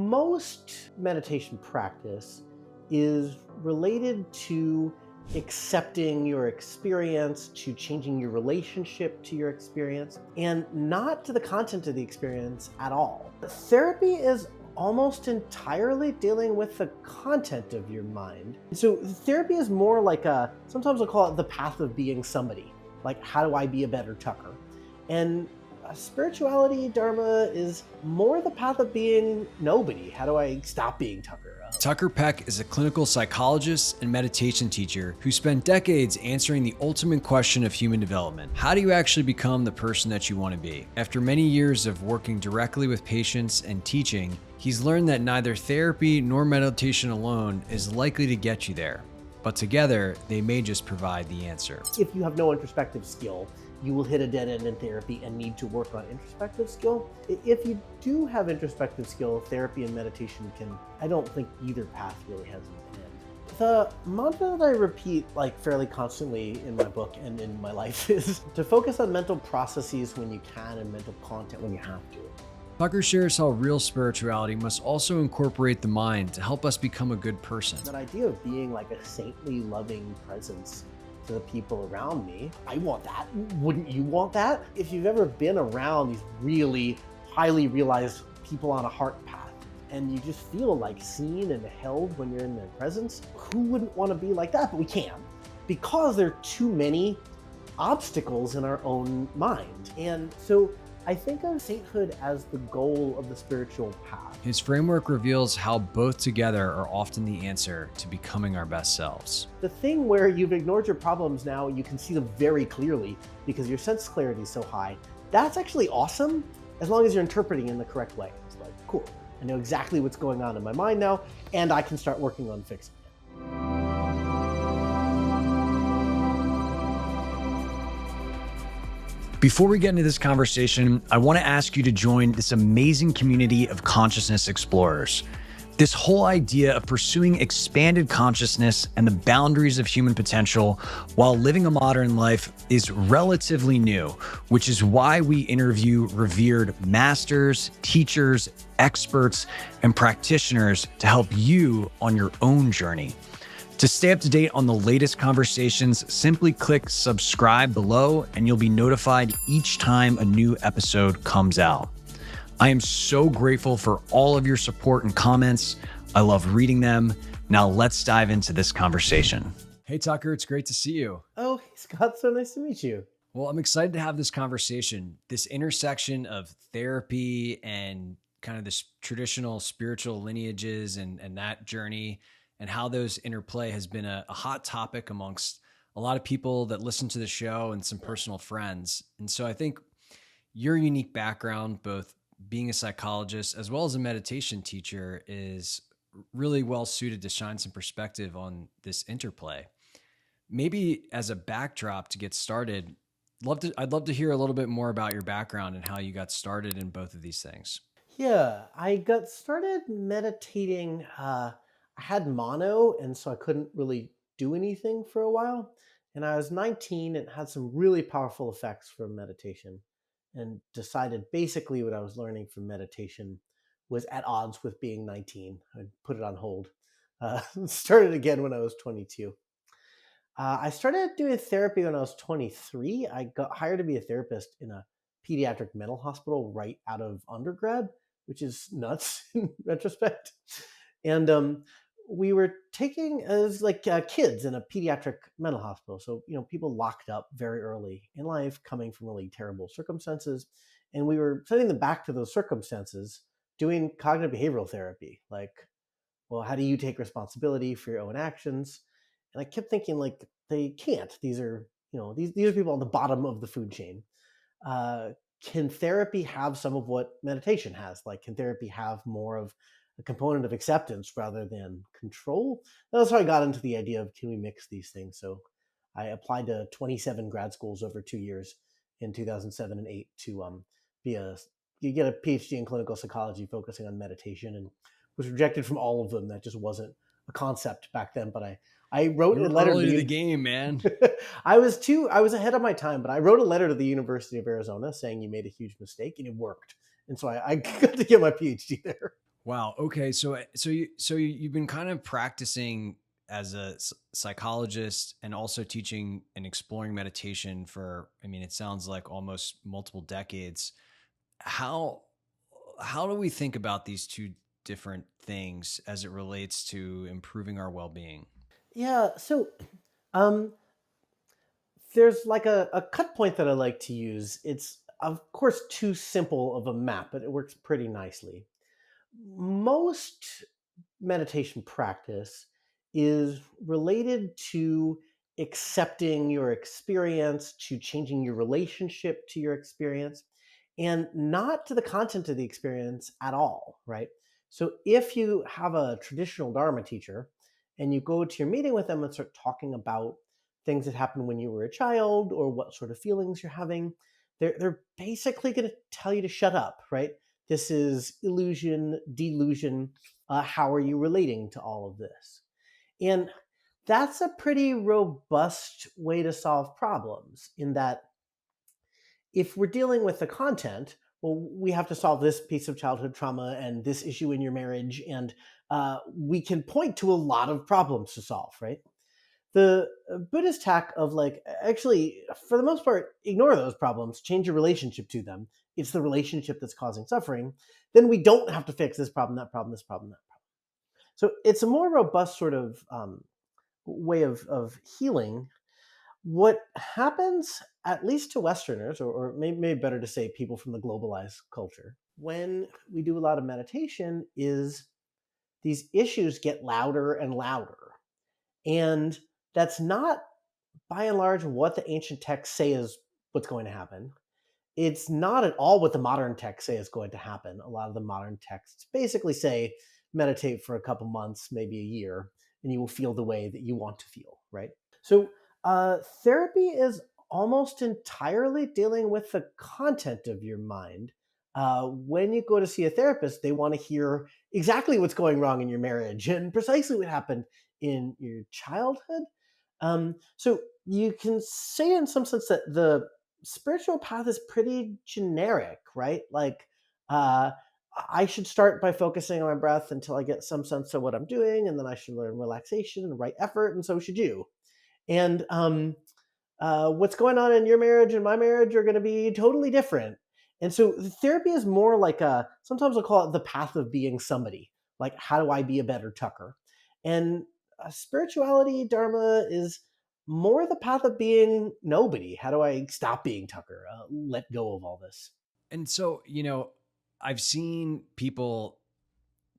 most meditation practice is related to accepting your experience, to changing your relationship to your experience, and not to the content of the experience at all. Therapy is almost entirely dealing with the content of your mind. So therapy is more like sometimes I'll call it the path of being somebody. Like, how do I be a better Tucker? And spirituality, Dharma, is more the path of being nobody. How do I stop being Tucker? Tucker Peck is a clinical psychologist and meditation teacher who spent decades answering the ultimate question of human development. How do you actually become the person that you want to be? After many years of working directly with patients and teaching, he's learned that neither therapy nor meditation alone is likely to get you there, but together they may just provide the answer. If you have no introspective skill, you will hit a dead end in therapy and need to work on introspective skill. If you do have introspective skill, therapy and meditation I don't think either path really has an end. The mantra that I repeat fairly constantly in my book and in my life is to focus on mental processes when you can and mental content when you have to. Tucker shares how real spirituality must also incorporate the mind to help us become a good person. That idea of being like a saintly, loving presence to the people around me, I want that. Wouldn't you want that? If you've ever been around these really highly realized people on a heart path and you just feel like seen and held when you're in their presence, who wouldn't want to be like that? But we can't, because there are too many obstacles in our own mind. And so I think of sainthood as the goal of the spiritual path. His framework reveals how both together are often the answer to becoming our best selves. The thing where you've ignored your problems now, you can see them very clearly because your sense clarity is so high. That's actually awesome, as long as you're interpreting in the correct way. It's like, cool, I know exactly what's going on in my mind now, and I can start working on fixing it. Before we get into this conversation, I want to ask you to join this amazing community of consciousness explorers. This whole idea of pursuing expanded consciousness and the boundaries of human potential while living a modern life is relatively new, which is why we interview revered masters, teachers, experts, and practitioners to help you on your own journey. To stay up to date on the latest conversations, simply click subscribe below and you'll be notified each time a new episode comes out. I am so grateful for all of your support and comments. I love reading them. Now let's dive into this conversation. Hey Tucker, it's great to see you. Oh, hey Scott, so nice to meet you. Well, I'm excited to have this conversation, this intersection of therapy and kind of this traditional spiritual lineages and that journey, and how those interplay has been a hot topic amongst a lot of people that listen to the show and some personal friends. And so I think your unique background, both being a psychologist as well as a meditation teacher, is really well suited to shine some perspective on this interplay. Maybe as a backdrop to get started, I'd love to hear a little bit more about your background and how you got started in both of these things. Yeah, I got started meditating. I had mono, and so I couldn't really do anything for a while. And I was 19 and had some really powerful effects from meditation, and decided basically what I was learning from meditation was at odds with being 19. I put it on hold. Started again when I was 22. I started doing therapy when I was 23. I got hired to be a therapist in a pediatric mental hospital right out of undergrad, which is nuts in retrospect. And we were taking as kids in a pediatric mental hospital. So, people locked up very early in life, coming from really terrible circumstances. And we were sending them back to those circumstances, doing cognitive behavioral therapy. Well, how do you take responsibility for your own actions? And I kept thinking, they can't. These are people on the bottom of the food chain. Can therapy have some of what meditation has? Can therapy have more of a component of acceptance rather than control? That's how I got into the idea of, can we mix these things? So I applied to 27 grad schools over 2 years in 2007 and 8 to you get a PhD in clinical psychology focusing on meditation, and was rejected from all of them. That just wasn't a concept back then. But I wrote a letter to the game, man. I was ahead of my time, but I wrote a letter to the University of Arizona saying you made a huge mistake, and it worked. And so I got to get my PhD there. Wow. Okay. You've been kind of practicing as a psychologist and also teaching and exploring meditation for, I mean, it sounds like almost multiple decades. How how do we think about these two different things as it relates to improving our well-being? Yeah, so um, there's like a cut point that I like to use. It's, of course, too simple of a map, but it works pretty nicely. Most meditation practice is related to accepting your experience, to changing your relationship to your experience, and not to the content of the experience at all, right? So if you have a traditional Dharma teacher and you go to your meeting with them and start talking about things that happened when you were a child or what sort of feelings you're having, they're basically going to tell you to shut up, right? This is illusion, delusion. How are you relating to all of this? And that's a pretty robust way to solve problems, in that if we're dealing with the content, well, we have to solve this piece of childhood trauma and this issue in your marriage. And we can point to a lot of problems to solve, right? The Buddhist tack of like, actually, for the most part, ignore those problems, change your relationship to them. It's the relationship that's causing suffering. Then we don't have to fix this problem, that problem, this problem, that problem. So it's a more robust sort of way of healing. What happens, at least to Westerners, or maybe better to say people from the globalized culture, when we do a lot of meditation, is these issues get louder and louder. And that's not, by and large, what the ancient texts say is what's going to happen. It's not at all what the modern texts say is going to happen. A lot of the modern texts basically say meditate for a couple months, maybe a year, and you will feel the way that you want to feel, right? So, therapy is almost entirely dealing with the content of your mind. When you go to see a therapist, they want to hear exactly what's going wrong in your marriage and precisely what happened in your childhood. So, you can say, in some sense, that the spiritual path is pretty generic, right? Like, uh, I should start by focusing on my breath until I get some sense of what I'm doing, and then I should learn relaxation and right effort, and so should you. And what's going on in your marriage and my marriage are going to be totally different. And so the therapy is more like a, sometimes I'll call it the path of being somebody. Like, how do I be a better Tucker? And spirituality, Dharma, is more the path of being nobody. How do I stop being Tucker? Let go of all this. And so, I've seen people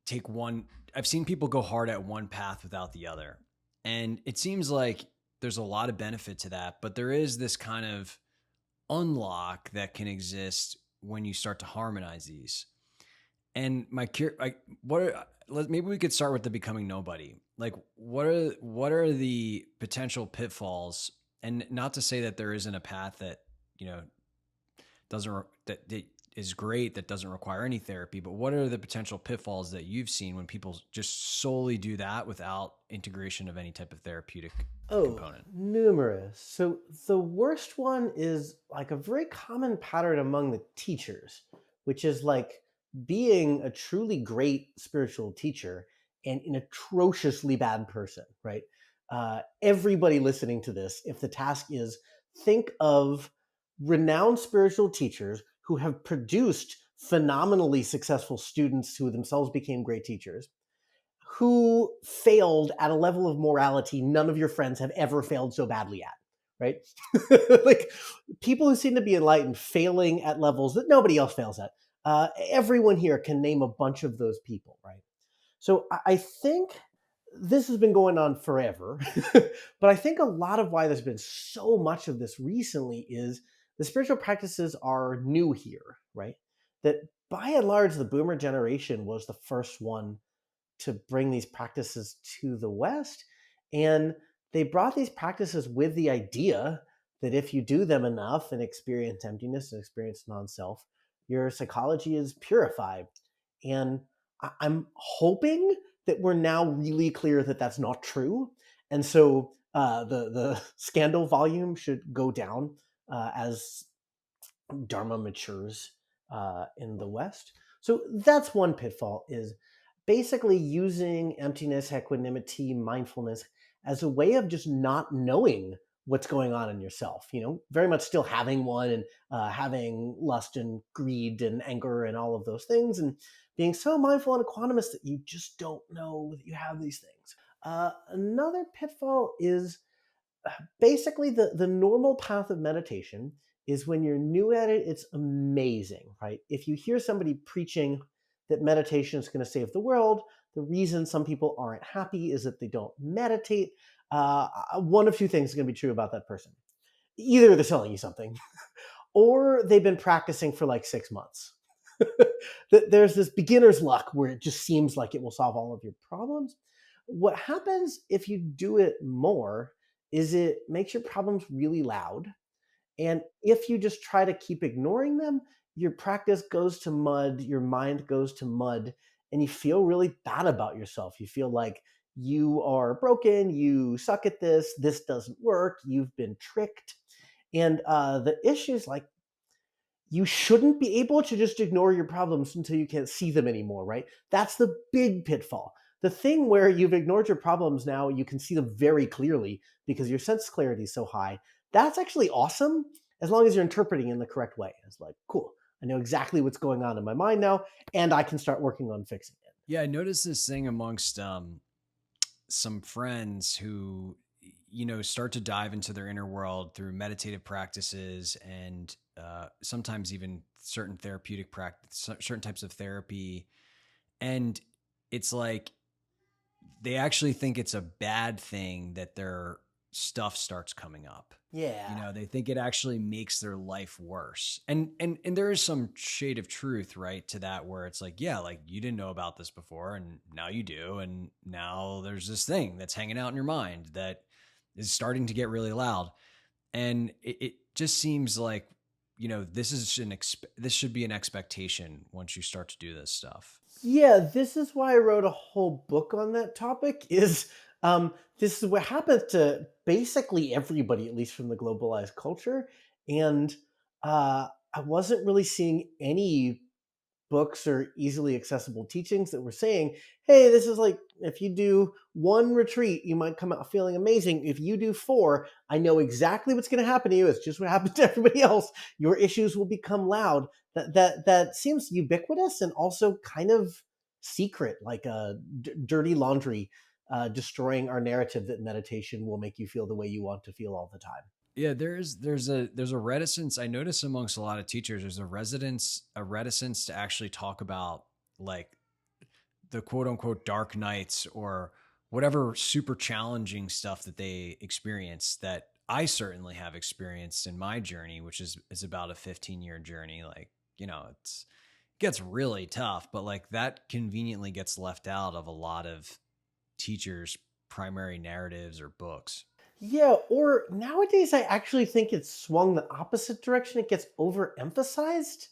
take one, I've seen people go hard at one path without the other. And it seems like there's a lot of benefit to that, but there is this kind of unlock that can exist when you start to harmonize these. And maybe we could start with the becoming nobody. Like, what are the potential pitfalls? And not to say that there isn't a path that, you know, doesn't that is great, that doesn't require any therapy, but what are the potential pitfalls that you've seen when people just solely do that without integration of any type of therapeutic Oh, component? numerous. So the worst one is like a very common pattern among the teachers, which is like being a truly great spiritual teacher and an atrociously bad person, right? Everybody listening to this, if the task is, think of renowned spiritual teachers who have produced phenomenally successful students who themselves became great teachers, who failed at a level of morality none of your friends have ever failed so badly at, right? Like, people who seem to be enlightened failing at levels that nobody else fails at. Everyone here can name a bunch of those people, right? So I think this has been going on forever, but I think a lot of why there's been so much of this recently is the spiritual practices are new here, right? That by and large, the boomer generation was the first one to bring these practices to the West. And they brought these practices with the idea that if you do them enough and experience emptiness and experience non self, your psychology is purified. And I'm hoping that we're now really clear that that's not true. And so the scandal volume should go down as Dharma matures in the West. So that's one pitfall, is basically using emptiness, equanimity, mindfulness as a way of just not knowing what's going on in yourself. Very much still having one, and having lust and greed and anger and all of those things, and being so mindful and equanimous that you just don't know that you have these things. Another pitfall is basically the normal path of meditation is when you're new at it, it's amazing, right? If you hear somebody preaching that meditation is going to save the world, the reason some people aren't happy is that they don't meditate. One of two things is going to be true about that person. Either they're selling you something, or they've been practicing for like 6 months. There's this beginner's luck where it just seems like it will solve all of your problems. What happens if you do it more is it makes your problems really loud. And if you just try to keep ignoring them, your practice goes to mud, your mind goes to mud, and you feel really bad about yourself. You feel like you are broken, you suck at this doesn't work, you've been tricked. And the issue is like, you shouldn't be able to just ignore your problems until you can't see them anymore, right? That's the big pitfall. The thing where you've ignored your problems, now you can see them very clearly because your sense clarity is so high. That's actually awesome as long as you're interpreting in the correct way. It's like, cool, I know exactly what's going on in my mind now, and I can start working on fixing it. Yeah, I noticed this thing amongst some friends who, start to dive into their inner world through meditative practices and sometimes even certain therapeutic practice, certain types of therapy. And it's like they actually think it's a bad thing that their stuff starts coming up. Yeah. They think it actually makes their life worse. And there is some shade of truth, right, to that, where it's like, yeah, like you didn't know about this before and now you do, and now there's this thing that's hanging out in your mind that is starting to get really loud. And it just seems like, this should be an expectation once you start to do this stuff. Yeah, this is why I wrote a whole book on that topic. Is this is what happens to basically everybody, at least from the globalized culture. And I wasn't really seeing any books or easily accessible teachings that were saying, hey, this is like, if you do one retreat, you might come out feeling amazing. If you do four, I know exactly what's going to happen to you. It's just what happened to everybody else. Your issues will become loud. That seems ubiquitous and also kind of secret, like a dirty laundry, destroying our narrative that meditation will make you feel the way you want to feel all the time. Yeah, there's a reticence I notice amongst a lot of teachers. There's a reticence to actually talk about like the quote unquote dark nights or whatever super challenging stuff that they experience, that I certainly have experienced in my journey, which is about a 15-year journey. Like, it gets really tough, but like that conveniently gets left out of a lot of teachers' primary narratives or books. Yeah, or nowadays I actually think it's swung the opposite direction. It gets overemphasized.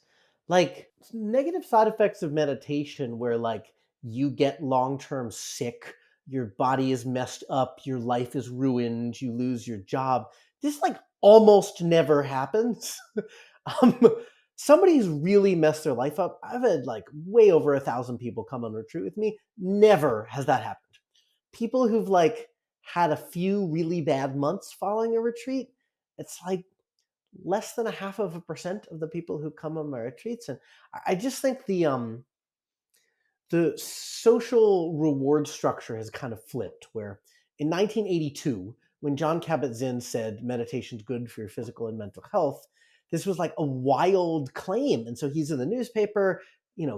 Like negative side effects of meditation where like you get long-term sick, your body is messed up, your life is ruined, you lose your job. This like almost never happens. um Somebody who's really messed their life up. I've had like way over 1,000 people come on retreat with me. Never has that happened. People who've like had a few really bad months following a retreat, it's like less than a half of a percent of the people who come on my retreats. And I just think the social reward structure has kind of flipped, where in 1982, when John Kabat-Zinn said meditation's good for your physical and mental health, this was like a wild claim. And so he's in the newspaper,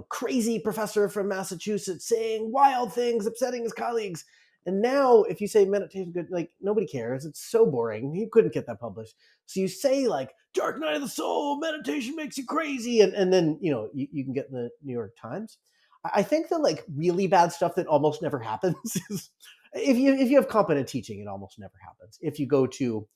crazy professor from Massachusetts saying wild things, upsetting his colleagues. And now if you say meditation good, like nobody cares. It's so boring. He couldn't get that published. So you say like dark night of the soul, meditation makes you crazy. And then, you can get in the New York Times. I think that like really bad stuff that almost never happens is, if you have competent teaching, it almost never happens. If you go to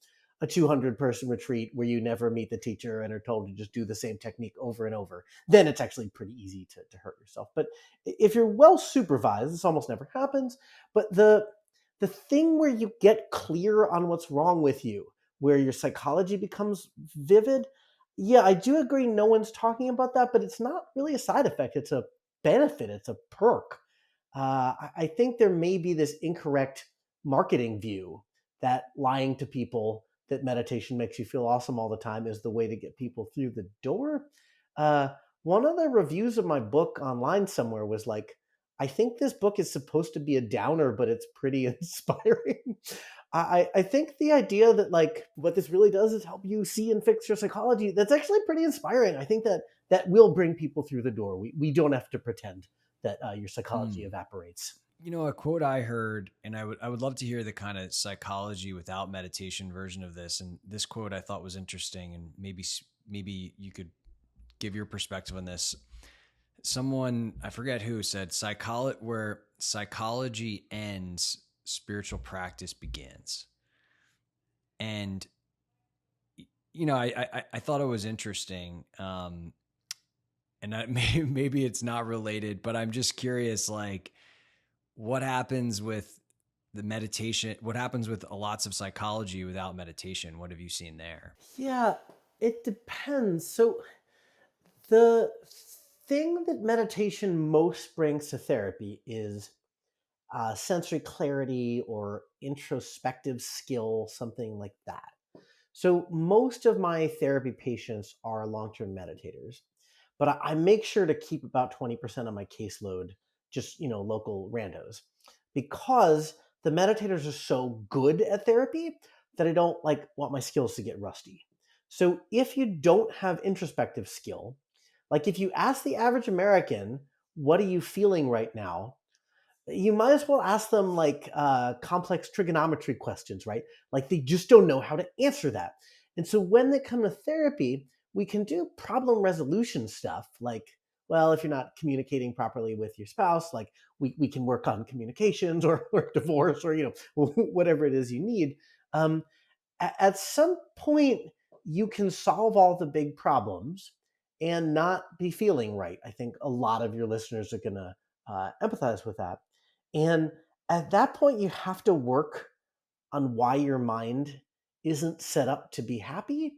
a 200-person retreat where you never meet the teacher and are told to just do the same technique over and over, then it's actually pretty easy to hurt yourself. But if you're well supervised, this almost never happens. But the thing where you get clear on what's wrong with you, where your psychology becomes vivid, yeah, I do agree no one's talking about that, but it's not really a side effect. It's a benefit. It's a perk. I think there may be this incorrect marketing view that lying to people that meditation makes you feel awesome all the time is the way to get people through the door. Uh, One of the reviews of my book online somewhere was like, I think this book is supposed to be a downer, but it's pretty inspiring. I think the idea that like what this really does is help you see and fix your psychology, that's actually pretty inspiring. I think that that will bring people through the door. We don't have to pretend that your psychology Hmm. evaporates. A quote I heard, and I would love to hear the kind of psychology without meditation version of this. And this quote I thought was interesting, and maybe you could give your perspective on this. Someone, I forget who, said where psychology ends, spiritual practice begins. And I thought it was interesting. And maybe it's not related, but I'm just curious, like, what happens with the meditation? What happens with lots of psychology without meditation? What have you seen there? Yeah, it depends. So the thing that meditation most brings to therapy is sensory clarity or introspective skill, something like that. So most of my therapy patients are long-term meditators, but I make sure to keep about 20% of my caseload just, local randos, because the meditators are so good at therapy that I don't like want my skills to get rusty. So if you don't have introspective skill, like if you ask the average American, what are you feeling right now? You might as well ask them like complex trigonometry questions, right? Like they just don't know how to answer that. And so when they come to therapy, we can do problem resolution stuff like, well, if you're not communicating properly with your spouse, like we can work on communications or divorce or, whatever it is you need. Um, at some point, you can solve all the big problems and not be feeling right. I think a lot of your listeners are going to empathize with that. And at that point, you have to work on why your mind isn't set up to be happy.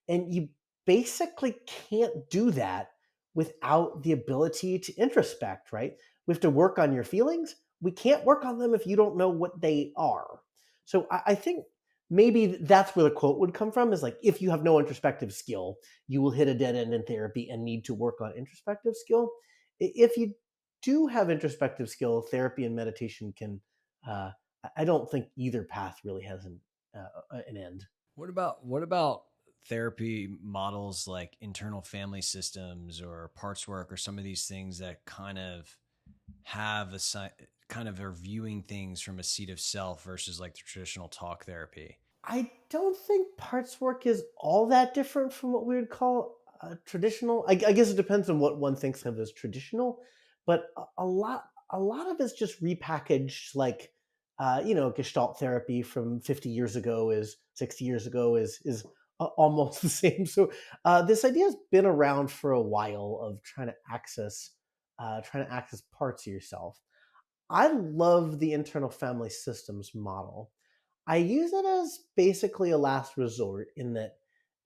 And you basically can't do that without the ability to introspect, right? We have to work on your feelings. We can't work on them if you don't know what they are. So I think maybe that's where the quote would come from, is like, if you have no introspective skill, you will hit a dead end in therapy and need to work on introspective skill. If you do have introspective skill, therapy and meditation can uh, I don't think either path really has an end. What about therapy models like internal family systems or parts work or some of these things that kind of have kind of are viewing things from a seat of self versus like the traditional talk therapy? I don't think parts work is all that different from what we would call traditional. I guess it depends on what one thinks of as traditional, but a lot of it's just repackaged. Like, Gestalt therapy from 50 years ago is 60 years ago is almost the same. So this idea has been around for a while of trying to access parts of yourself. I love the internal family systems model. I use it as basically a last resort in that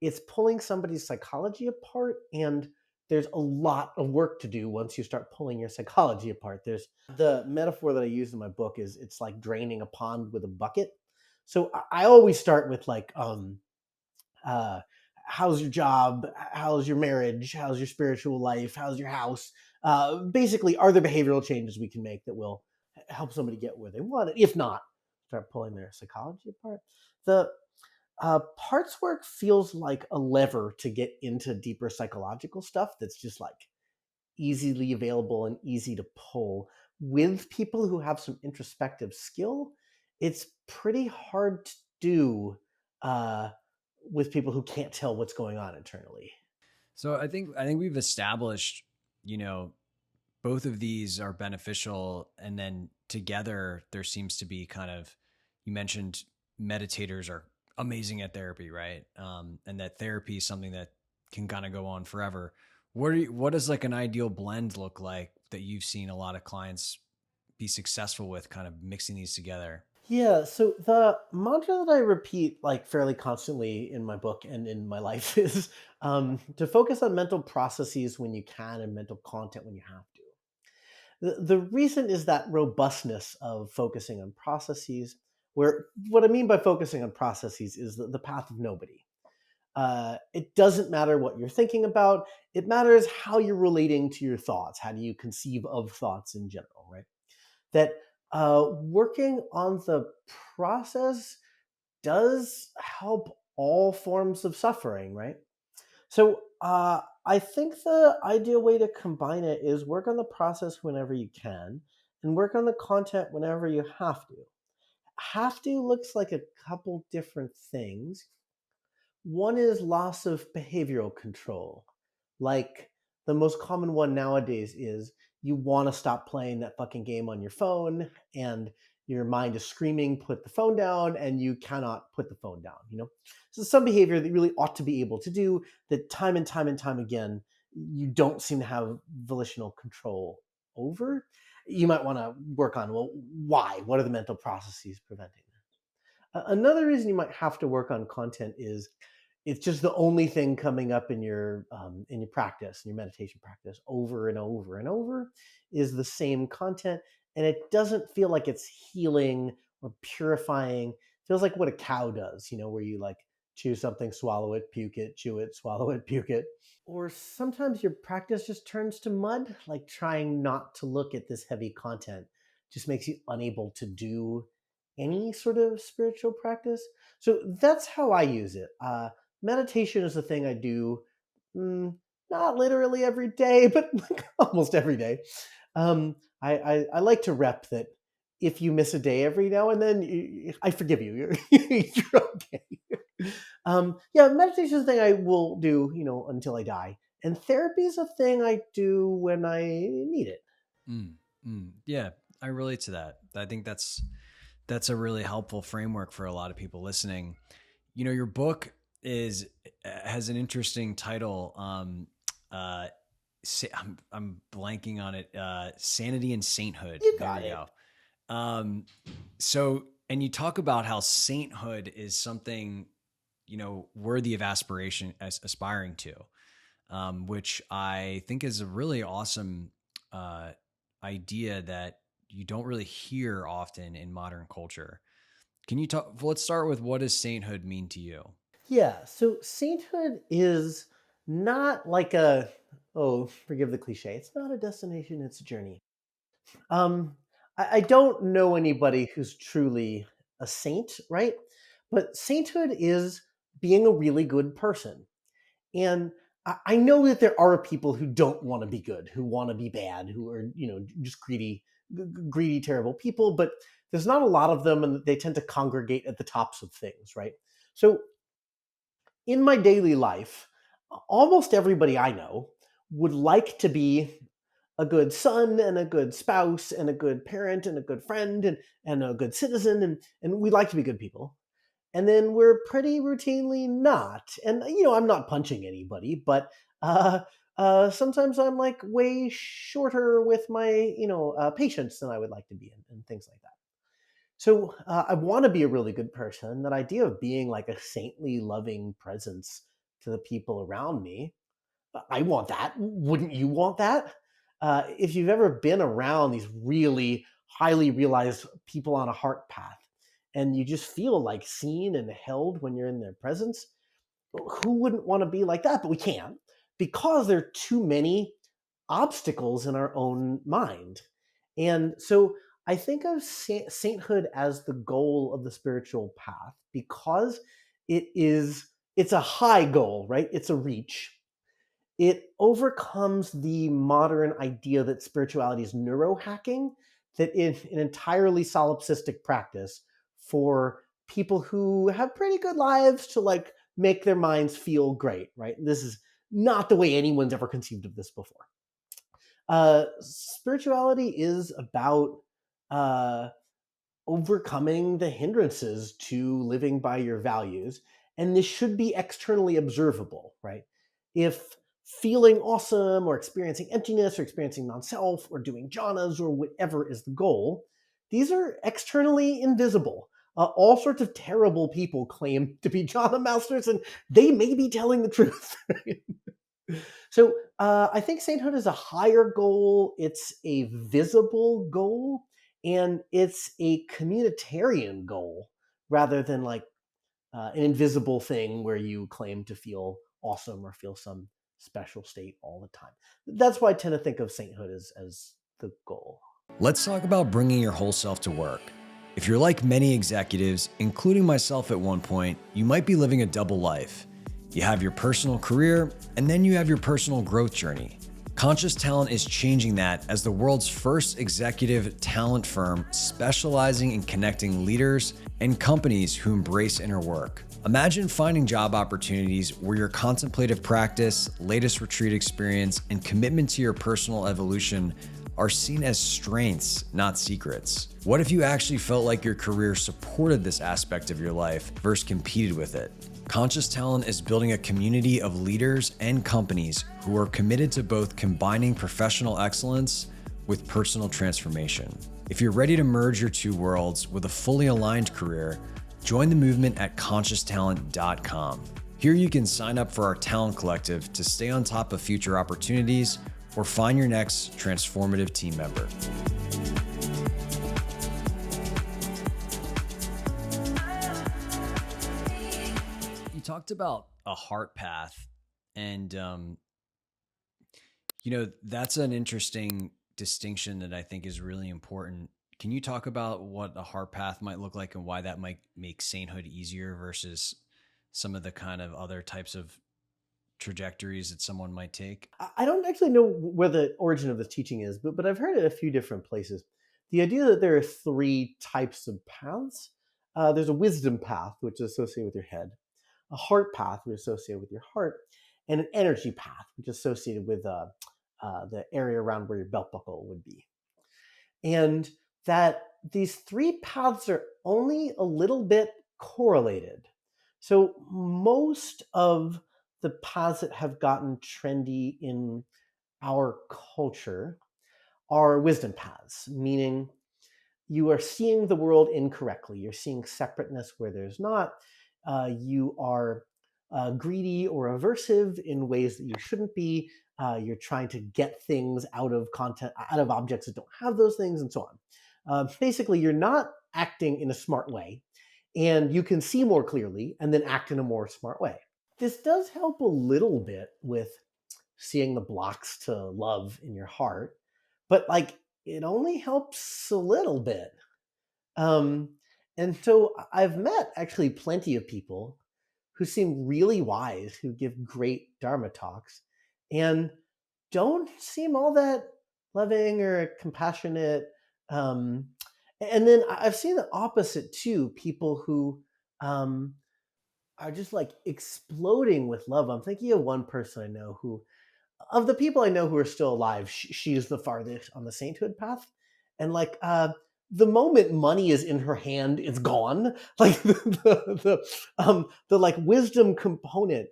it's pulling somebody's psychology apart, and there's a lot of work to do once you start pulling your psychology apart. There's the metaphor that I use in my book is it's like draining a pond with a bucket. So I always start with like uh, how's your job? How's your marriage? How's your spiritual life? How's your house? Basically, are there behavioral changes we can make that will help somebody get where they want it? If not, start pulling their psychology apart. The parts work feels like a lever to get into deeper psychological stuff that's just like easily available and easy to pull. With people who have some introspective skill, it's pretty hard to do uh, with people who can't tell what's going on internally. So I think we've established, you know, both of these are beneficial, and then together there seems to be kind of, you mentioned meditators are amazing at therapy, right? And that therapy is something that can kind of go on forever. What does like an ideal blend look like that you've seen a lot of clients be successful with, kind of mixing these together? Yeah, so the mantra that I repeat like fairly constantly in my book and in my life is to focus on mental processes when you can and mental content when you have to. The reason is that robustness of focusing on processes, where what I mean by focusing on processes is the path of nobody. It doesn't matter what you're thinking about. It matters how you're relating to your thoughts. How do you conceive of thoughts in general, right? That working on the process does help all forms of suffering, right? So I think the ideal way to combine it is work on the process whenever you can and work on the content whenever you have to. Have to looks like a couple different things. One is loss of behavioral control. Like the most common one nowadays is you want to stop playing that fucking game on your phone and your mind is screaming, put the phone down, and you cannot put the phone down, you know? So some behavior that you really ought to be able to do that time and time and time again, you don't seem to have volitional control over. You might want to work on, well, why? What are the mental processes preventing that? Another reason you might have to work on content is it's just the only thing coming up in your practice, in your meditation practice, over and over and over, is the same content, and it doesn't feel like it's healing or purifying. It feels like what a cow does, where you like chew something, swallow it, puke it, chew it, swallow it, puke it. Or sometimes your practice just turns to mud, like trying not to look at this heavy content just makes you unable to do any sort of spiritual practice. So that's how I use it. Meditation is a thing I do, mm, not literally every day, but like almost every day. I like to rep that if you miss a day every now and then, I forgive you. You're okay. Yeah, meditation is a thing I will do, until I die. And therapy is a thing I do when I need it. Mm, yeah, I relate to that. I think that's a really helpful framework for a lot of people listening. Your book is has an interesting title. Uh, I'm blanking on it. Sanity and Sainthood. You There got we it. go. Um, and you talk about how sainthood is something worthy of aspiration, as aspiring to, which I think is a really awesome uh, idea that you don't really hear often in modern culture. Can you talk? Let's start with, what does sainthood mean to you? Yeah, so sainthood is not like oh, forgive the cliche, it's not a destination, it's a journey. Um, I don't know anybody who's truly a saint, right? But sainthood is being a really good person. And I know that there are people who don't want to be good, who want to be bad, who are, just greedy, terrible people, but there's not a lot of them and they tend to congregate at the tops of things, right? So in my daily life, almost everybody I know would like to be a good son and a good spouse and a good parent and a good friend and a good citizen and we like to be good people. And then we're pretty routinely not. And I'm not punching anybody, but uh, sometimes I'm like way shorter with my patience than I would like to be and things like that. So I want to be a really good person. That idea of being like a saintly, loving presence to the people around me, I want that. Wouldn't you want that? If you've ever been around these really highly realized people on a heart path, and you just feel like seen and held when you're in their presence, who wouldn't want to be like that? But we can't because there are too many obstacles in our own mind. And so I think of sainthood as the goal of the spiritual path because it's a high goal, right? It's a reach. It overcomes the modern idea that spirituality is neurohacking, that is an entirely solipsistic practice for people who have pretty good lives to like make their minds feel great, right? This is not the way anyone's ever conceived of this before. Spirituality is about uh, overcoming the hindrances to living by your values. And this should be externally observable, right? If feeling awesome or experiencing emptiness or experiencing non-self or doing jhanas or whatever is the goal, these are externally invisible. All sorts of terrible people claim to be jhana masters and they may be telling the truth. So I think sainthood is a higher goal. It's a visible goal, and it's a communitarian goal rather than like an invisible thing where you claim to feel awesome or feel some special state all the time. That's why I tend to think of sainthood as the goal. Let's talk about bringing your whole self to work. If you're like many executives, including myself at one point, you might be living a double life. You have your personal career, and then you have your personal growth journey. Conscious Talent is changing that as the world's first executive talent firm specializing in connecting leaders and companies who embrace inner work. Imagine finding job opportunities where your contemplative practice, latest retreat experience, and commitment to your personal evolution are seen as strengths, not secrets. What if you actually felt like your career supported this aspect of your life versus competed with it? Conscious Talent is building a community of leaders and companies who are committed to both combining professional excellence with personal transformation. If you're ready to merge your two worlds with a fully aligned career, join the movement at conscioustalent.com. Here you can sign up for our talent collective to stay on top of future opportunities or find your next transformative team member. You talked about a heart path, and that's an interesting distinction that I think is really important. Can you talk about what a heart path might look like and why that might make sainthood easier versus some of the kind of other types of trajectories that someone might take? I don't actually know where the origin of this teaching is, but I've heard it a few different places. The idea that there are three types of paths. There's a wisdom path, which is associated with your head, a heart path, which is associated with your heart, and an energy path, which is associated with the area around where your belt buckle would be. And that these three paths are only a little bit correlated. So most of the paths that have gotten trendy in our culture are wisdom paths, meaning you are seeing the world incorrectly. You're seeing separateness where there's not. You are greedy or aversive in ways that you shouldn't be. You're trying to get things out of content, out of objects that don't have those things, and so on. Basically, you're not acting in a smart way, and you can see more clearly and then act in a more smart way. This does help a little bit with seeing the blocks to love in your heart, but like it only helps a little bit. Um, and so I've met actually plenty of people who seem really wise, who give great Dharma talks, and don't seem all that loving or compassionate. Um, and then I've seen the opposite too, people who um, are just like exploding with love. I'm thinking of one person I know who, of the people I know who are still alive, she's the farthest on the sainthood path. And like the moment money is in her hand, it's gone. Like the like wisdom component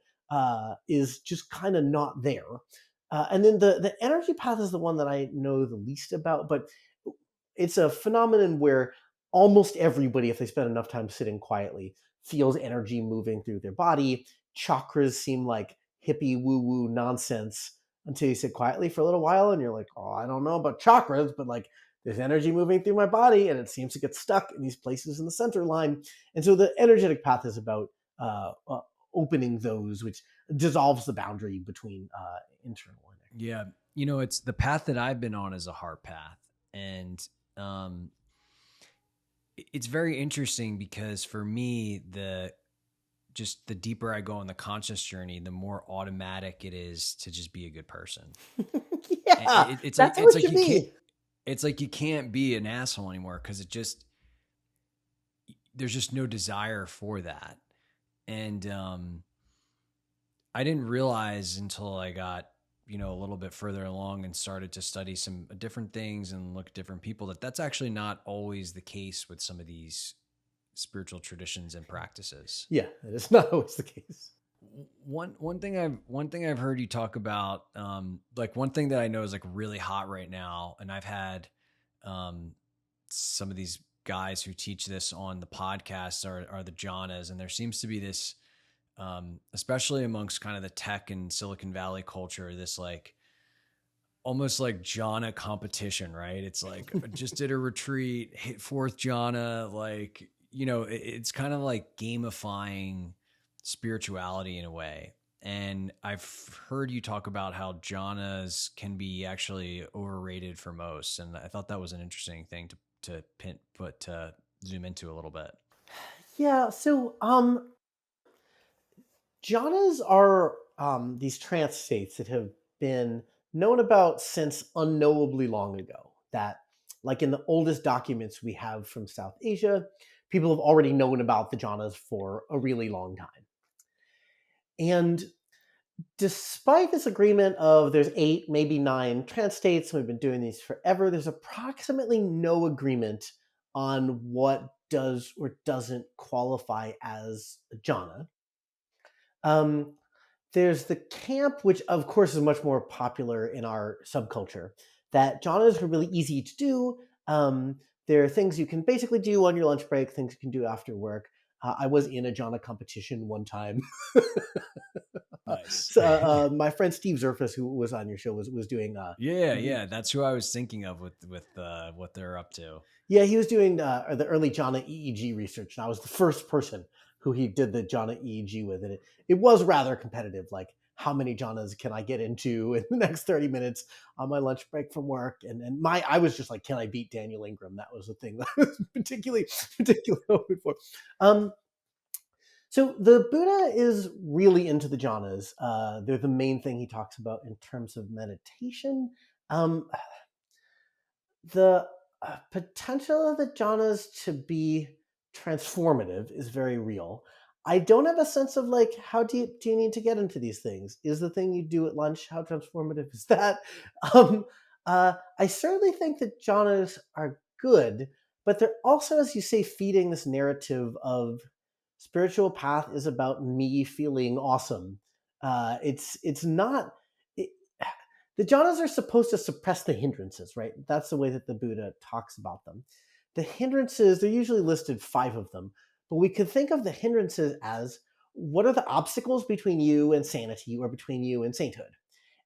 is just kind of not there. And then the energy path is the one that I know the least about, but it's a phenomenon where almost everybody, if they spend enough time sitting quietly, feels energy moving through their body. Chakras seem like hippie woo woo nonsense until you sit quietly for a little while and you're like, oh, I don't know about chakras, but like there's energy moving through my body and it seems to get stuck in these places in the center line. And so the energetic path is about opening those, which dissolves the boundary between internal and external. Yeah. It's the path that I've been on is a heart path. And it's very interesting because for me, the deeper I go on the conscious journey, the more automatic it is to just be a good person. Yeah, It's that's like what you can't, be. it's like you can't be an asshole anymore because there's just no desire for that. And I didn't realize until I got a little bit further along and started to study some different things and look at different people that's actually not always the case with some of these spiritual traditions and practices. Yeah, it is not always the case. One thing I've heard you talk about, like one thing that I know is like really hot right now, and I've had some of these guys who teach this on the podcast are the Jhanas, and there seems to be this especially amongst kind of the tech and Silicon Valley culture, this like almost like jhana competition, right? It's like just did a retreat, hit fourth jhana, like, it's kind of like gamifying spirituality in a way. And I've heard you talk about how jhanas can be actually overrated for most. And I thought that was an interesting thing to zoom into a little bit. Yeah, so jhanas are these trance states that have been known about since unknowably long ago. That, like in the oldest documents we have from South Asia, people have already known about the jhanas for a really long time. And despite this agreement of there's 8, maybe 9 trance states, and we've been doing these forever, there's approximately no agreement on what does or doesn't qualify as a jhana. Um, there's the camp, which of course is much more popular in our subculture, that jhanas are really easy to do. There are things you can basically do on your lunch break, things you can do after work. I was in a jhana competition one time. Nice. So, my friend Steve Zerfus, who was on your show, was doing. Yeah, yeah, that's who I was thinking of with what they're up to. Yeah, he was doing the early jhana EEG research, and I was the first person who he did the jhana EEG with, and it was rather competitive. Like, how many jhanas can I get into in the next 30 minutes on my lunch break from work? And I was just like, can I beat Daniel Ingram? That was the thing that I was particularly hoping for. Um, So the Buddha is really into the jhanas. They're the main thing he talks about in terms of meditation. Um, the potential of the jhanas to be transformative is very real. I don't have a sense of like how deep do you need to get into these things? Is the thing you do at lunch how transformative is that? Um, I certainly think that jhanas are good, but they're also, as you say, feeding this narrative of spiritual path is about me feeling awesome. It's not. It, the jhanas are supposed to suppress the hindrances, right? That's the way that the Buddha talks about them. The hindrances, they're usually listed 5 of them, but we could think of the hindrances as what are the obstacles between you and sanity or between you and sainthood?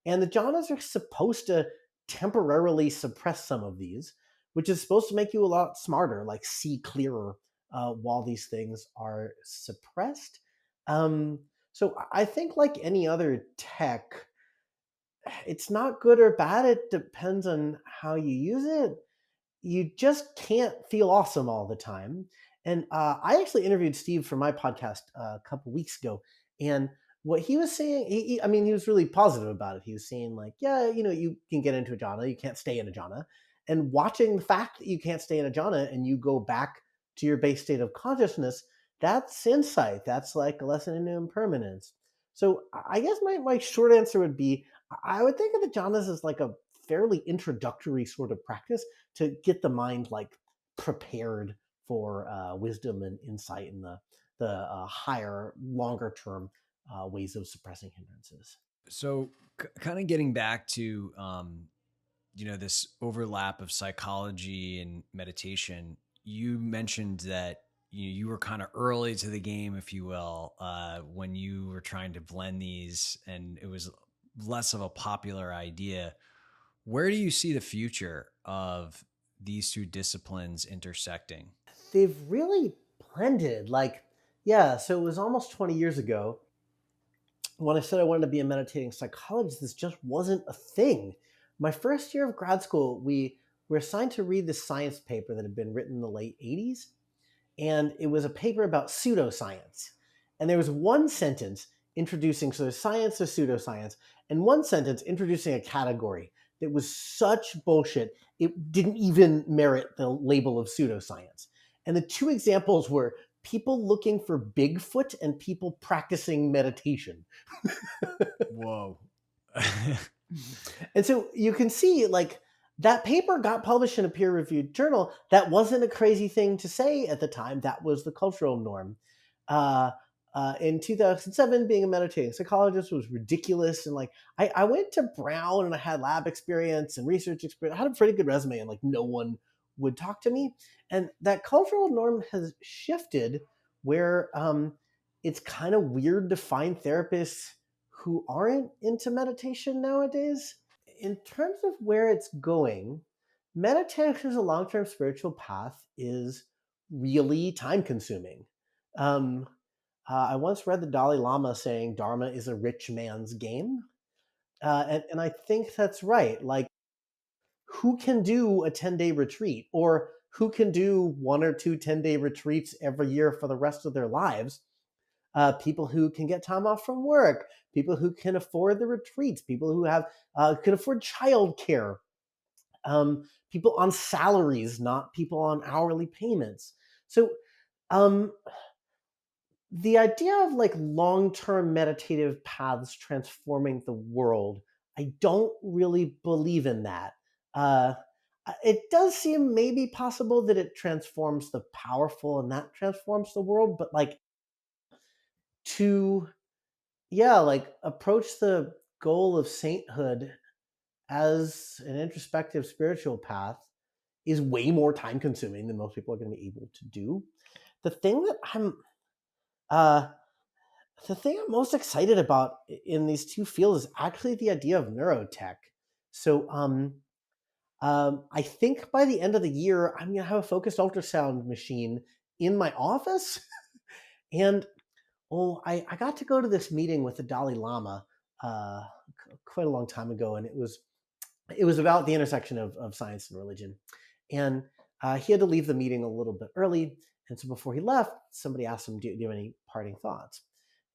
And the jhanas are supposed to temporarily suppress some of these, which is supposed to make you a lot smarter, like see clearer while these things are suppressed. Um, so I think, like any other tech, it's not good or bad. It depends on how you use it. You just can't feel awesome all the time. And I actually interviewed Steve for my podcast a couple weeks ago, and what he was saying, I mean, he was really positive about it. He was saying like, yeah, you can get into a jhana, you can't stay in a jhana, and watching the fact that you can't stay in a jhana and you go back to your base state of consciousness, that's insight. That's like a lesson in impermanence. So I guess my short answer would be I would think of the jhanas as like a fairly introductory sort of practice to get the mind like prepared for wisdom and insight and the higher, longer term ways of suppressing hindrances. So, kind of getting back to this overlap of psychology and meditation. You mentioned that you were kind of early to the game, if you will, when you were trying to blend these, and it was less of a popular idea. Where do you see the future of these two disciplines intersecting? They've really blended. Like, yeah, so it was almost 20 years ago when I said I wanted to be a meditating psychologist. This just wasn't a thing. My first year of grad school, we were assigned to read this science paper that had been written in the late 80s, and it was a paper about pseudoscience. And there was one sentence introducing, so there's science or pseudoscience, and one sentence introducing a category that was such bullshit, it didn't even merit the label of pseudoscience. And the two examples were people looking for Bigfoot and people practicing meditation. Whoa. And so you can see, like, that paper got published in a peer reviewed journal. That wasn't a crazy thing to say at the time. That was the cultural norm. Uh, in 2007, being a meditating psychologist was ridiculous. And like, I went to Brown and I had lab experience and research experience. I had a pretty good resume, and like, no one would talk to me. And that cultural norm has shifted where it's kind of weird to find therapists who aren't into meditation nowadays. In terms of where it's going, meditation as a long term spiritual path is really time consuming. Um, I once read the Dalai Lama saying Dharma is a rich man's game. And I think that's right. Like, who can do a 10-day retreat, or who can do one or two 10-day retreats every year for the rest of their lives? People who can get time off from work, people who can afford the retreats, people who have can afford childcare, people on salaries, not people on hourly payments. So um, the idea of like long-term meditative paths transforming the world, I don't really believe in that. Uh, it does seem maybe possible that it transforms the powerful and that transforms the world, but like to yeah, like approach the goal of sainthood as an introspective spiritual path is way more time consuming than most people are going to be able to do. The thing that uh, the thing I'm most excited about in these two fields is actually the idea of neurotech. So, I think by the end of the year, I'm going to have a focused ultrasound machine in my office. And I got to go to this meeting with the Dalai Lama quite a long time ago, and it was about the intersection of science and religion. And he had to leave the meeting a little bit early. And so before he left, somebody asked him, do you have any parting thoughts?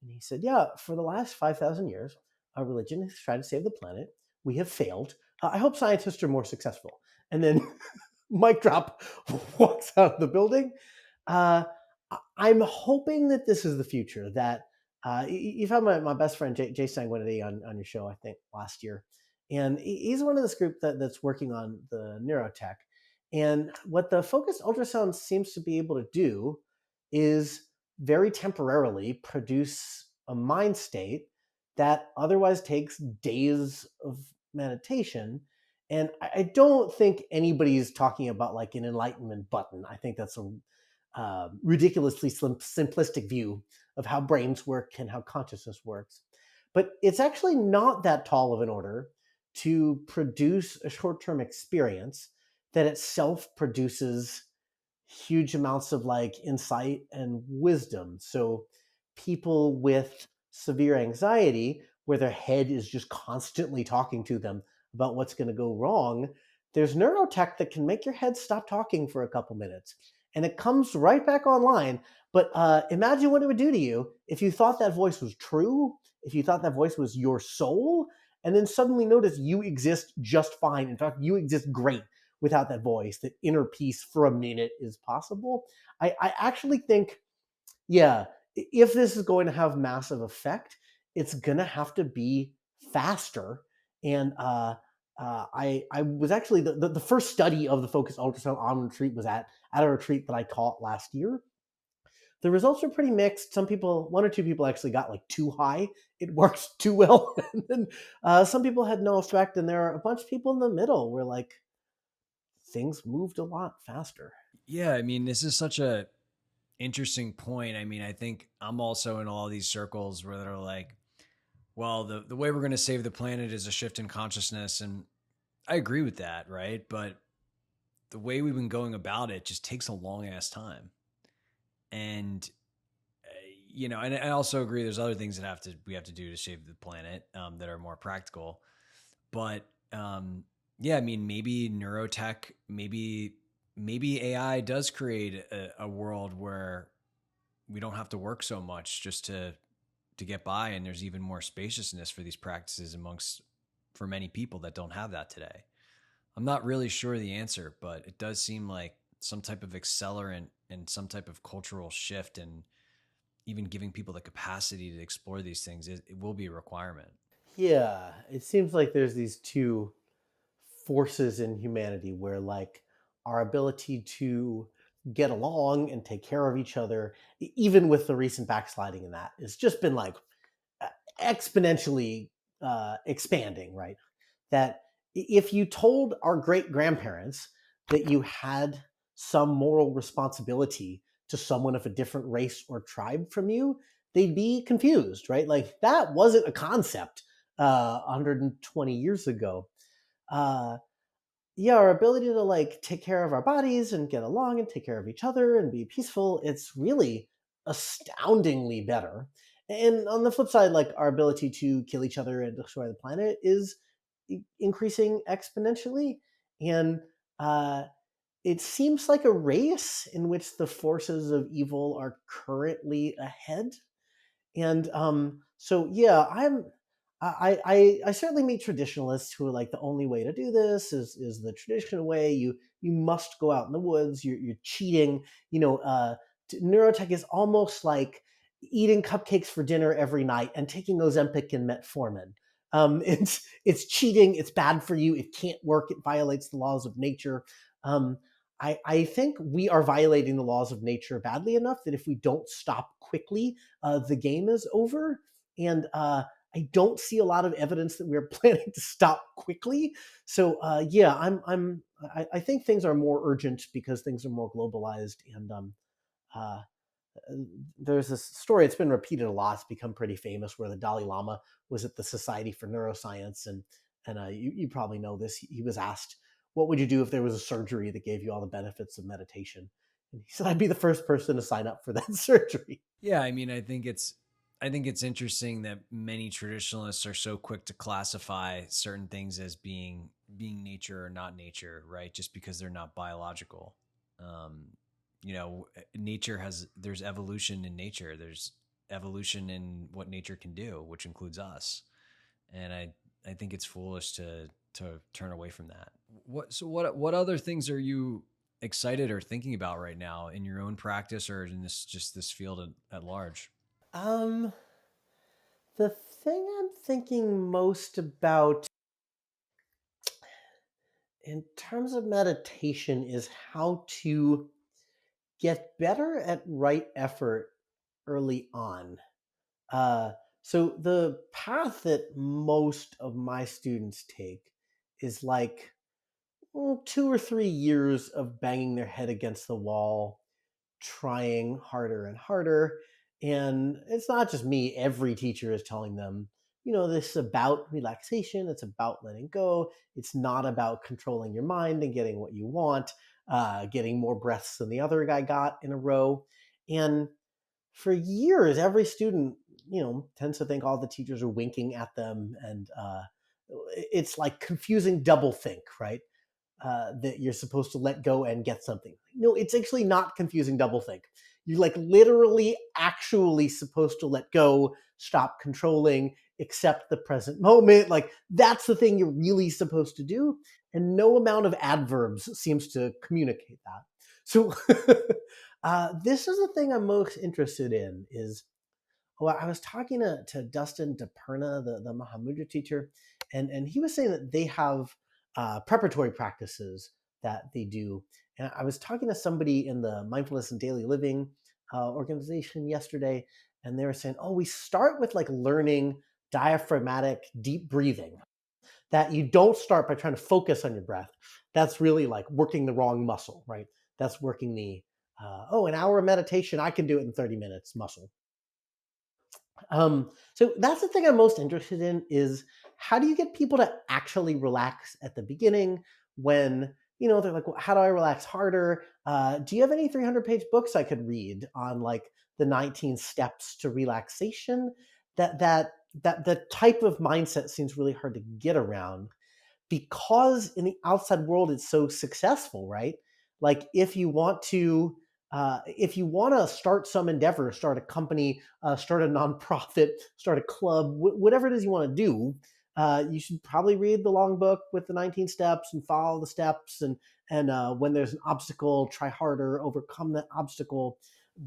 And he said, yeah, for the last 5,000 years, our religion has tried to save the planet. We have failed. I hope scientists are more successful. And then mic drop, walks out of the building. Uh, I'm hoping that this is the future, that you've had my best friend, Jay Sanguinity, on your show, I think, last year. And he's one of this group that's working on the neurotech. And what the focused ultrasound seems to be able to do is very temporarily produce a mind state that otherwise takes days of meditation. And I don't think anybody's talking about like an enlightenment button. I think that's a ridiculously simplistic view of how brains work and how consciousness works. But it's actually not that tall of an order to produce a short term experience that itself produces huge amounts of like insight and wisdom. So people with severe anxiety, where their head is just constantly talking to them about what's going to go wrong, there's neurotech that can make your head stop talking for a couple minutes. And it comes right back online. But imagine what it would do to you if you thought that voice was true, if you thought that voice was your soul, and then suddenly notice you exist just fine. In fact, you exist great without that voice, that inner peace for a minute is possible. I actually think, yeah, if this is going to have massive effect, it's going to have to be faster. And I was actually the first study of the focused ultrasound on retreat was at a retreat that I taught last year. The results are pretty mixed. Some people, one or two people actually got like too high. It works too well. And then some people had no effect. And there are a bunch of people in the middle where like things moved a lot faster. Yeah, I mean, this is such a interesting point. I mean, I think I'm also in all these circles where they're like, well, the way we're going to save the planet is a shift in consciousness. And I agree with that, right? But the way we've been going about it just takes a long ass time. And, and I also agree there's other things that we have to do to save the planet that are more practical. But yeah, I mean, maybe neurotech, maybe AI does create a world where we don't have to work so much just to get by, and there's even more spaciousness for these practices for many people that don't have that today. I'm not really sure the answer, but it does seem like some type of accelerant and some type of cultural shift, and even giving people the capacity to explore these things, it will be a requirement. Yeah, it seems like there's these two forces in humanity where like our ability to get along and take care of each other, even with the recent backsliding in that, has just been like exponentially expanding, right? That if you told our great grandparents that you had some moral responsibility to someone of a different race or tribe from you, they'd be confused, right? Like that wasn't a concept 120 years ago. Uh, yeah, our ability to like take care of our bodies and get along and take care of each other and be peaceful, it's really astoundingly better. And on the flip side, like our ability to kill each other and destroy the planet is increasing exponentially. And uh, it seems like a race in which the forces of evil are currently ahead. And so yeah, I certainly meet traditionalists who are like the only way to do this is the traditional way. You must go out in the woods. You're cheating. You know, neurotech is almost like eating cupcakes for dinner every night and taking Ozempic and metformin. It's cheating. It's bad for you. It can't work. It violates the laws of nature. Um, I think we are violating the laws of nature badly enough that if we don't stop quickly, the game is over. And I don't see a lot of evidence that we're planning to stop quickly. So yeah, I think things are more urgent because things are more globalized. And uh, there's this story, it's been repeated a lot, it's become pretty famous, where the Dalai Lama was at the Society for Neuroscience. And you probably know this. He was asked, what would you do if there was a surgery that gave you all the benefits of meditation? And he said, I'd be the first person to sign up for that surgery. Yeah, I mean, I think it's interesting that many traditionalists are so quick to classify certain things as being nature or not nature, right? Just because they're not biological. Um, nature has there's evolution in nature. There's evolution in what nature can do, which includes us. And I think it's foolish to turn away from that. What other things are you excited or thinking about right now in your own practice or in this field at large? Um, the thing I'm thinking most about in terms of meditation is how to get better at right effort early on. Uh, so the path that most of my students take is like 2 or 3 years of banging their head against the wall, trying harder and harder. And it's not just me, every teacher is telling them, this is about relaxation, it's about letting go, it's not about controlling your mind and getting what you want, getting more breaths than the other guy got in a row. And for years, every student, tends to think all the teachers are winking at them. And it's like confusing doublethink, right? That you're supposed to let go and get something. No, it's actually not confusing doublethink. You're like literally actually supposed to let go, stop controlling, accept the present moment. Like that's the thing you're really supposed to do. And no amount of adverbs seems to communicate that. So this is the thing I'm most interested in is, well, I was talking to Dustin DePerna, the Mahamudra teacher, and he was saying that they have preparatory practices that they do. And I was talking to somebody in the mindfulness and daily living organization yesterday, and they were saying, oh, we start with like learning diaphragmatic deep breathing, that you don't start by trying to focus on your breath. That's really like working the wrong muscle, right? That's working the, an hour of meditation, I can do it in 30 minutes muscle. So that's the thing I'm most interested in is how do you get people to actually relax at the beginning when, they're like, well, how do I relax harder? Do you have any 300-page books I could read on like the 19 steps to relaxation? That the type of mindset seems really hard to get around because in the outside world it's so successful, right? Like if you want to start some endeavor, start a company, start a nonprofit, start a club, whatever it is you want to do, you should probably read the long book with the 19 steps and follow the steps. And when there's an obstacle, try harder, overcome that obstacle.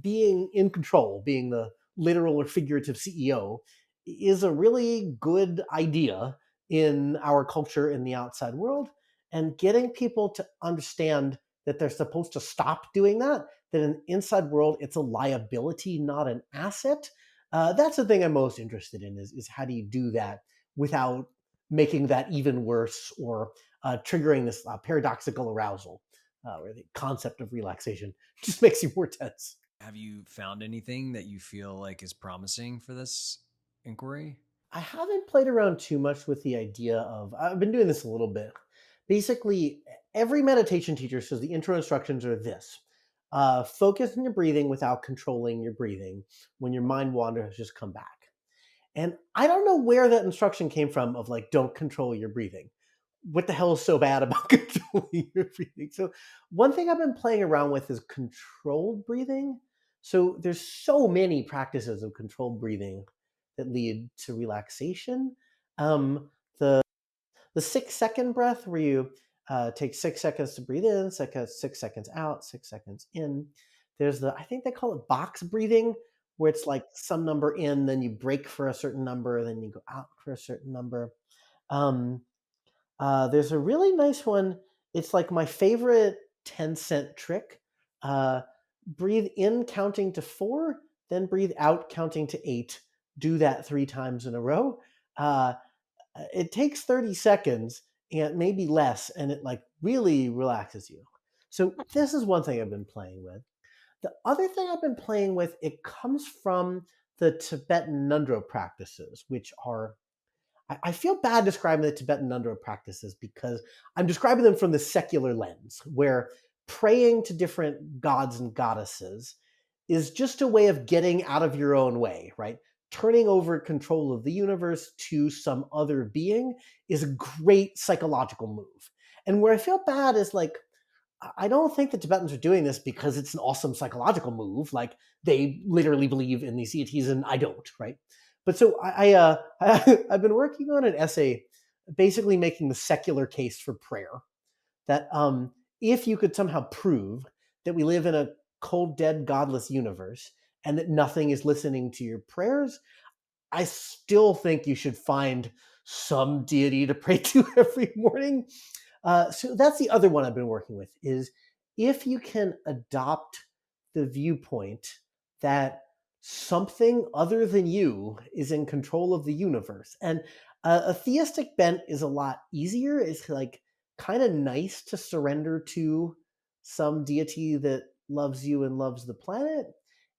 Being in control, being the literal or figurative CEO, is a really good idea in our culture in the outside world. And getting people to understand that they're supposed to stop doing that, that in the inside world, it's a liability, not an asset. That's the thing I'm most interested in is how do you do that without making that even worse or triggering this paradoxical arousal where the concept of relaxation just makes you more tense. Have you found anything that you feel like is promising for this inquiry? I haven't played around too much with the idea of, I've been doing this a little bit. Basically, every meditation teacher says the intro instructions are this: focus on your breathing without controlling your breathing. When your mind wanders, just come back. And I don't know where that instruction came from of like, don't control your breathing. What the hell is so bad about controlling your breathing? So, one thing I've been playing around with is controlled breathing. So, there's so many practices of controlled breathing that lead to relaxation. Um, the the 6 second breath, where you take 6 seconds to breathe in, 6 seconds out, 6 seconds in. There's the, I think they call it box breathing, where it's like some number in, then you break for a certain number, then you go out for a certain number. Um, there's a really nice one. It's like my favorite 10-cent trick. Uh, Breathe in counting to four, then breathe out counting to eight. Do that 3 times in a row. Uh, it takes 30 seconds and maybe less, and it like really relaxes you. So this is one thing I've been playing with. The other thing I've been playing with, it comes from the Tibetan Nundro practices, which are, I feel bad describing the Tibetan Nundro practices because I'm describing them from the secular lens, where praying to different gods and goddesses is just a way of getting out of your own way, right? Turning over control of the universe to some other being is a great psychological move. And where I feel bad is like, I don't think the Tibetans are doing this because it's an awesome psychological move. Like they literally believe in these deities, and I don't, right? But so I've been working on an essay, basically making the secular case for prayer. That if you could somehow prove that we live in a cold, dead, godless universe, and that nothing is listening to your prayers, I still think you should find some deity to pray to every morning. So that's the other one I've been working with is if you can adopt the viewpoint that something other than you is in control of the universe. And a theistic bent is a lot easier. It's like kind of nice to surrender to some deity that loves you and loves the planet.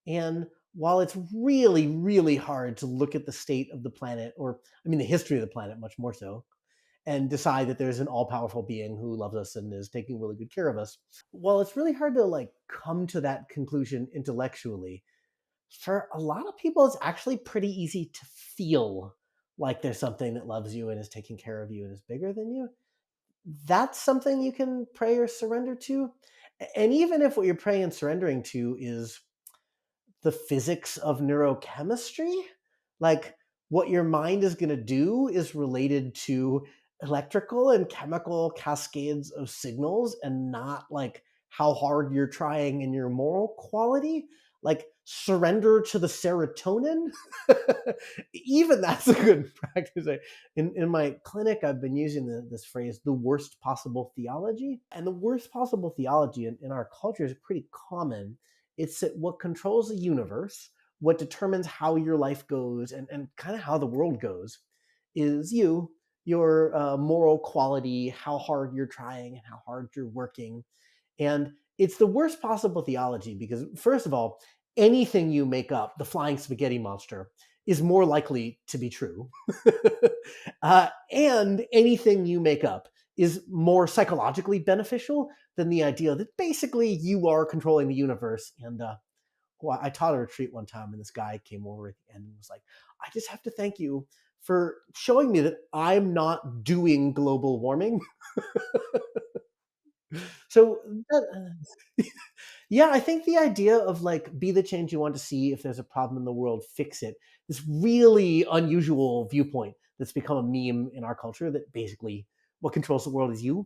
And while it's really, really hard to look at the state of the planet, or I mean, the history of the planet, much more so, and decide that there's an all-powerful being who loves us and is taking really good care of us. While it's really hard to like come to that conclusion intellectually, for a lot of people it's actually pretty easy to feel like there's something that loves you and is taking care of you and is bigger than you. That's something you can pray or surrender to. And even if what you're praying and surrendering to is the physics of neurochemistry. Like what your mind is going to do is related to electrical and chemical cascades of signals and not like how hard you're trying in your moral quality. Like surrender to the serotonin. Even that's a good practice. In my clinic, I've been using this phrase, the worst possible theology. And the worst possible theology in our culture is pretty common. It's that what controls the universe, what determines how your life goes and kind of how the world goes, is you, your moral quality, how hard you're trying and how hard you're working. And it's the worst possible theology because, first of all, anything you make up, the flying spaghetti monster, is more likely to be true. And anything you make up is more psychologically beneficial than the idea that basically you are controlling the universe. And well, I taught a retreat one time, and this guy came over at the end and was like, I just have to thank you for showing me that I'm not doing global warming. So yeah, I think the idea of like be the change you want to see, if there's a problem in the world, fix it. This really unusual viewpoint that's become a meme in our culture that basically what controls the world is you.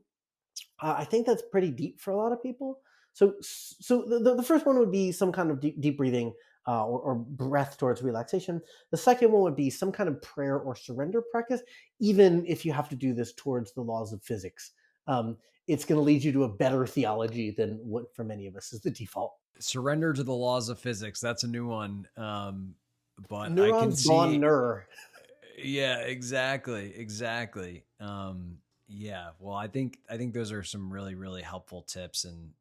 I think that's pretty deep for a lot of people. So the first one would be some kind of deep breathing or breath towards relaxation. The second one would be some kind of prayer or surrender practice, even if you have to do this towards the laws of physics. Um, it's going to lead you to a better theology than what for many of us is the default. Surrender to the laws of physics. That's a new one. But I can Neurons gone see. ner. Yeah, exactly. Exactly. Yeah. Well, I think those are some really, really helpful tips. And,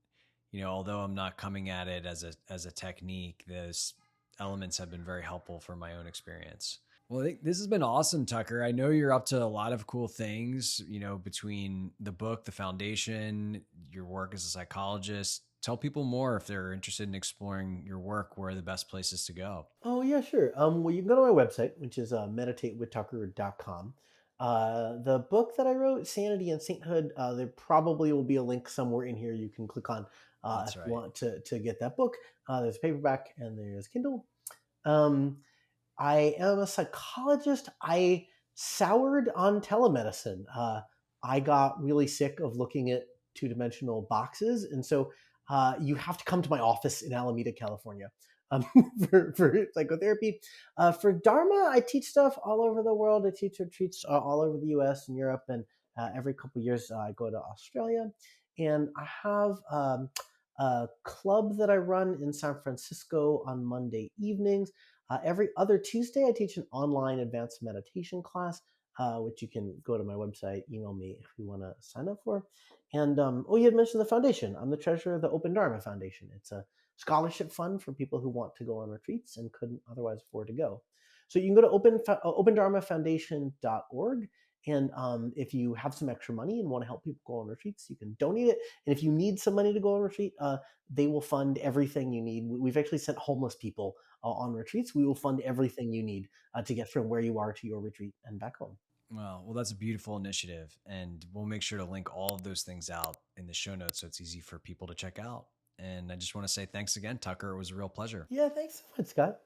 although I'm not coming at it as a technique, those elements have been very helpful for my own experience. Well, I think this has been awesome, Tucker. I know you're up to a lot of cool things, between the book, the foundation, your work as a psychologist. Tell people more if they're interested in exploring your work, where are the best places to go? Oh, yeah, sure. Well, you can go to my website, which is meditatewithtucker.com. The book that I wrote, Sanity and Sainthood, there probably will be a link somewhere in here you can click on That's if you right. want to get that book. There's paperback and there's Kindle. Um, I am a psychologist. I soured on telemedicine. I got really sick of looking at two-dimensional boxes, and so you have to come to my office in Alameda, California, um, for psychotherapy. For Dharma, I teach stuff all over the world. I teach retreats all over the U.S. and Europe, and every couple of years I go to Australia. And I have a club that I run in San Francisco on Monday evenings. Every other Tuesday, I teach an online advanced meditation class, which you can go to my website, email me if you want to sign up for. And you had mentioned the foundation. I'm the treasurer of the Open Dharma Foundation. It's a scholarship fund for people who want to go on retreats and couldn't otherwise afford to go. So you can go to opendharmafoundation.org. And if you have some extra money and want to help people go on retreats, you can donate it. And if you need some money to go on retreat, they will fund everything you need. We've actually sent homeless people on retreats. We will fund everything you need to get from where you are to your retreat and back home. Well, that's a beautiful initiative. And we'll make sure to link all of those things out in the show notes so it's easy for people to check out. And I just want to say thanks again, Tucker. It was a real pleasure. Yeah, thanks so much, Scott.